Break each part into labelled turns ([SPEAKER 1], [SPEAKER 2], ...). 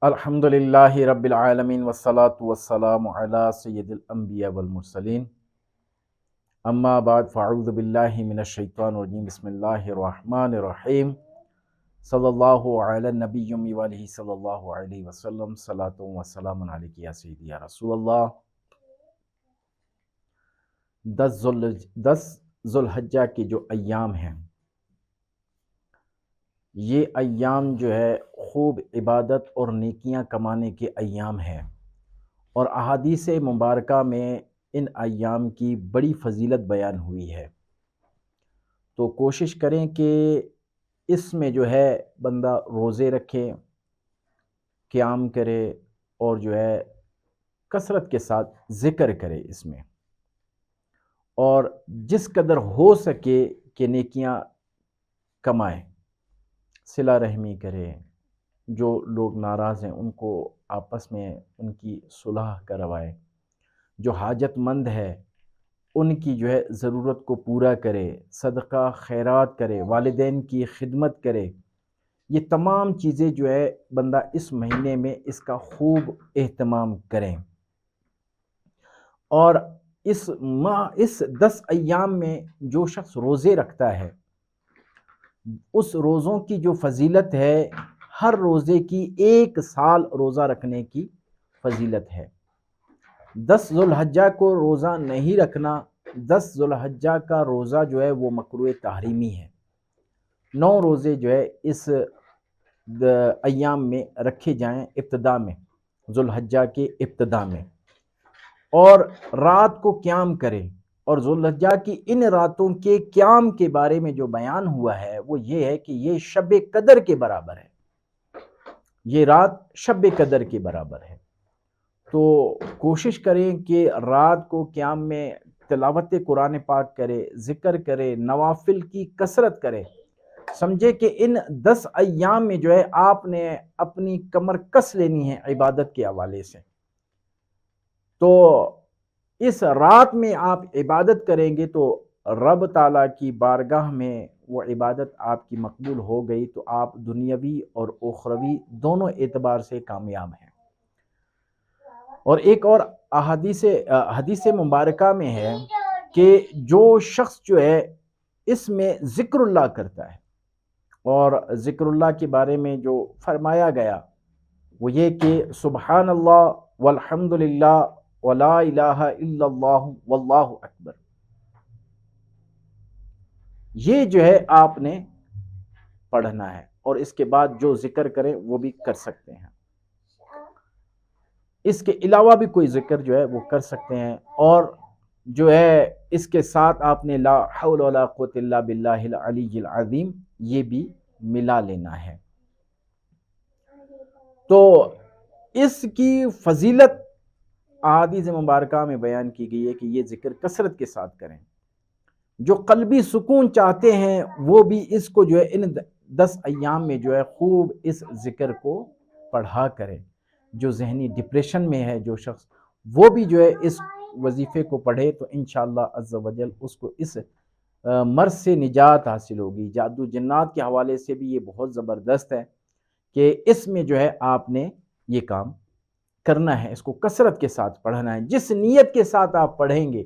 [SPEAKER 1] الحمد للہ رب العالمین والصلاة والسلام علی سید الانبیاء والمرسلین اما بعد فاعوذ باللہ من الشیطان الرجیم بسم اللہ الرحمن الرحیم صلی اللہ علی النبی وآلہ صلی اللہ علیہ وسلم صلاۃ و سلام علیک یا سیدی یا رسول اللہ۔ 10 ذو الحجہ کے جو ایام ہیں، یہ ایام جو ہے خوب عبادت اور نیکیاں کمانے کے ایام ہیں، اور احادیث مبارکہ میں ان ایام کی بڑی فضیلت بیان ہوئی ہے۔ تو کوشش کریں کہ اس میں جو ہے بندہ روزے رکھے، قیام کرے، اور جو ہے کثرت کے ساتھ ذکر کرے اس میں، اور جس قدر ہو سکے کہ نیکیاں کمائے، صلہ رحمی کرے، جو لوگ ناراض ہیں ان کو آپس میں ان کی صلح کروائے، جو حاجت مند ہے ان کی جو ہے ضرورت کو پورا کرے، صدقہ خیرات کرے، والدین کی خدمت کرے۔ یہ تمام چیزیں جو ہے بندہ اس مہینے میں اس کا خوب اہتمام کریں، اور اس 10 ایام میں جو شخص روزے رکھتا ہے، اس روزوں کی جو فضیلت ہے، ہر روزے کی 1 سال روزہ رکھنے کی فضیلت ہے۔ 10 ذو الحجہ کو روزہ نہیں رکھنا، 10 ذو الحجہ کا روزہ جو ہے وہ مکروہ تحریمی ہے۔ 9 روزے جو ہے اس ایام میں رکھے جائیں، ابتدا میں، ذو الحجہ کے ابتدا میں، اور رات کو قیام کریں۔ اور ذو الحجہ کی ان راتوں کے قیام کے بارے میں جو بیان ہوا ہے وہ یہ ہے کہ یہ شب قدر کے برابر ہے، یہ رات شب قدر کے برابر ہے۔ تو کوشش کریں کہ رات کو قیام میں تلاوت قرآن پاک کرے، ذکر کرے، نوافل کی کثرت کرے۔ سمجھے کہ ان 10 ایام میں جو ہے آپ نے اپنی کمر کس لینی ہے عبادت کے حوالے سے۔ تو اس رات میں آپ عبادت کریں گے تو رب تعالیٰ کی بارگاہ میں وہ عبادت آپ کی مقبول ہو گئی تو آپ دنیاوی اور اخروی دونوں اعتبار سے کامیاب ہیں۔ اور ایک اور حدیث مبارکہ میں ہے کہ جو شخص جو ہے اس میں ذکر اللہ کرتا ہے، اور ذکر اللہ کے بارے میں جو فرمایا گیا وہ یہ کہ سبحان اللہ والحمد للہ ولا الہ الا اللہ واللہ اکبر، یہ جو ہے آپ نے پڑھنا ہے، اور اس کے بعد جو ذکر کریں وہ بھی کر سکتے ہیں، اس کے علاوہ بھی کوئی ذکر جو ہے وہ کر سکتے ہیں، اور جو ہے اس کے ساتھ آپ نے لا حول ولا قوت الا باللہ العلی العظیم یہ بھی ملا لینا ہے۔ تو اس کی فضیلت احادیث مبارکہ میں بیان کی گئی ہے کہ یہ ذکر کثرت کے ساتھ کریں۔ جو قلبی سکون چاہتے ہیں وہ بھی اس کو جو ہے ان 10 ایام میں جو ہے خوب اس ذکر کو پڑھا کریں۔ جو ذہنی ڈپریشن میں ہے جو شخص، وہ بھی جو ہے اس وظیفے کو پڑھے تو انشاءاللہ عز و جل اس کو اس مرض سے نجات حاصل ہوگی۔ جادو جنات کے حوالے سے بھی یہ بہت زبردست ہے کہ اس میں جو ہے آپ نے یہ کام کرنا ہے، اس کو کثرت کے ساتھ پڑھنا ہے، جس نیت کے ساتھ آپ پڑھیں گے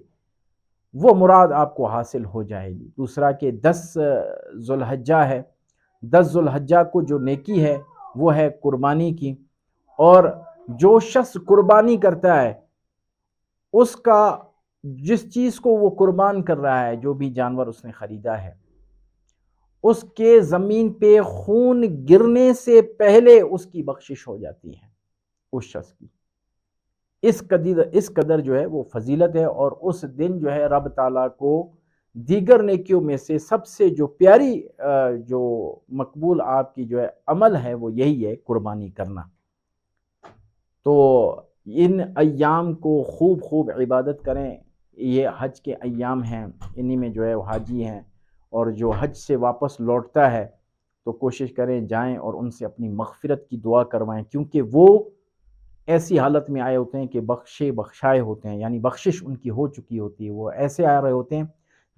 [SPEAKER 1] وہ مراد آپ کو حاصل ہو جائے گی۔ دوسرا کہ 10 ذو الحجہ ہے، 10 ذو الحجہ کو جو نیکی ہے وہ ہے قربانی کی، اور جو شخص قربانی کرتا ہے اس کا جس چیز کو وہ قربان کر رہا ہے، جو بھی جانور اس نے خریدا ہے، اس کے زمین پہ خون گرنے سے پہلے اس کی بخشش ہو جاتی ہے اس شخص کی۔ اس قدر جو ہے وہ فضیلت ہے، اور اس دن جو ہے رب تعالیٰ کو دیگر نیکیوں میں سے سب سے جو پیاری جو مقبول آپ کی جو ہے عمل ہے وہ یہی ہے قربانی کرنا۔ تو ان ایام کو خوب خوب عبادت کریں، یہ حج کے ایام ہیں، انہی میں جو ہے وہ حاجی ہیں، اور جو حج سے واپس لوٹتا ہے تو کوشش کریں جائیں اور ان سے اپنی مغفرت کی دعا کروائیں، کیونکہ وہ ایسی حالت میں آئے ہوتے ہیں کہ بخشائے ہوتے ہیں، یعنی بخشش ان کی ہو چکی ہوتی ہے، وہ ایسے آ رہے ہوتے ہیں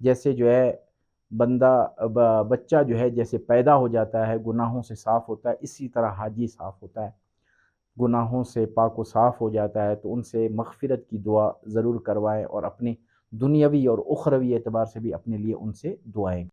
[SPEAKER 1] جیسے جو ہے بچہ جو ہے جیسے پیدا ہو جاتا ہے گناہوں سے صاف ہوتا ہے، اسی طرح حاجی صاف ہوتا ہے۔ گناہوں سے پاک و صاف ہو جاتا ہے، تو ان سے مغفرت کی دعا ضرور کروائیں، اور اپنے دنیاوی اور اخروی اعتبار سے بھی اپنے لیے ان سے دعائیں